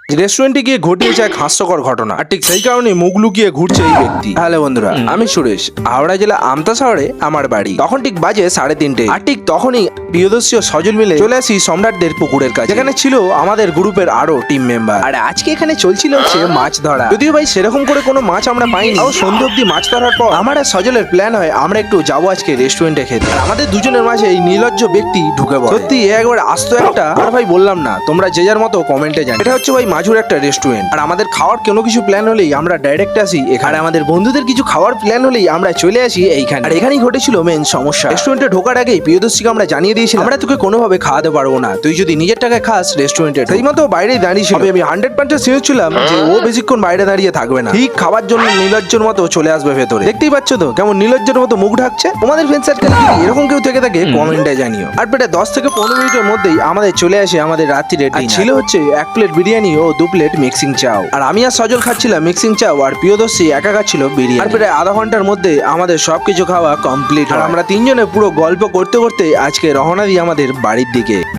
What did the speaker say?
রেস্টুরেন্টে গিয়ে ঘটিয়েছে এক হাস্যকর ঘটনা, আর ঠিক সেই কারণে মুখ লুকিয়ে ঘুরছে এই ব্যক্তি। হ্যালো বন্ধুরা, আমি সুরেশ। হাওড়া জেলা আমতা শহরে আমার বাড়ি। তখন ঠিক বাজে 3:30, আর ঠিক তখনই প্রিয়দর্শী ও সজল মিলে চলে আসি সম্রাটদের পুকুরের কাছে, যেখানে ছিল আমাদের গ্রুপের আরো টিম মেম্বার। আর আজকে এখানে চলছিল হচ্ছে মাছ ধরা। যদিও ভাই সেরকম করে কোনো মাছ আমরা পাইনি। আর সন্ধ্যে অব্দি মাছ ধরার পর আমার আর সজলের প্ল্যান হয় আমরা একটু যাবো আজকে রেস্টুরেন্টে খেতে। আর আমাদের দুজনের মাঝে এই নির্লজ্জ ব্যক্তি ঢুকে পড়ে। সত্যি একবার আস্ত একটা। আর ভাই বললাম না, তোমরা যে যার মতো কমেন্টে জানি। এটা হচ্ছে ভাই মাঝুর একটা রেস্টুরেন্ট, আর আমাদের খাওয়ার কোনো কিছু প্ল্যান হলেই আমরা ডাইরেক্ট আসি এখানে। আমাদের বন্ধুদের কিছু খাওয়ার প্ল্যান হলেই আমরা চলে আসি এইখানে। আর এখানেই ঘটেছিল মেন সমস্যা। রেস্টুরেন্টে ঢোকার আগেই প্রিয়দর্শীকে আমরা জানিয়ে দিয়েছিলাম আমরা তোকে কোনোভাবে খাওয়াতে পারবো না, তুই যদি নিজের টাকায় খাস রেস্টুরেন্টে। সেই মতো বাইরেই দাঁড়িয়ে ছিল। আমি 100% শিওর ছিলাম যে ও বেশিক্ষণ বাইরে দাঁড়িয়ে থাকবে না, ঠিক খাবার জন্য নির্লজ্জের মতো চলে আসবে ভেতরে। দেখতেই পাচ্ছ তো কেমন নির্লজ্জের মতো মুখ ঢাকছে। তোমাদের ফ্রেন্ড সার্কেলে যদি এরকম কেউ থেকে থাকে কমেন্টে জানিও। আর প্রায় 10 থেকে 15 মিনিটের মধ্যেই আমাদের চলে আসে আমাদের রাত্রির ডিনার। ছিল হচ্ছে 1 প্লেট বিরিয়ানি ও 2 প্লেট মিক্সিং চাও। আর আমি আর সজল খাচ্ছিলাম মিক্সিং চাও, আর প্রিয়দর্শী একা খাচ্ছিল বিরিয়ানি। আর প্রায় আধা ঘন্টার মধ্যে আমাদের সবকিছু খাওয়া কমপ্লিট। আর আমরা তিনজনে পুরো গল্প করতে করতে আজকে রওনা দিই আমাদের বাড়ির দিকে।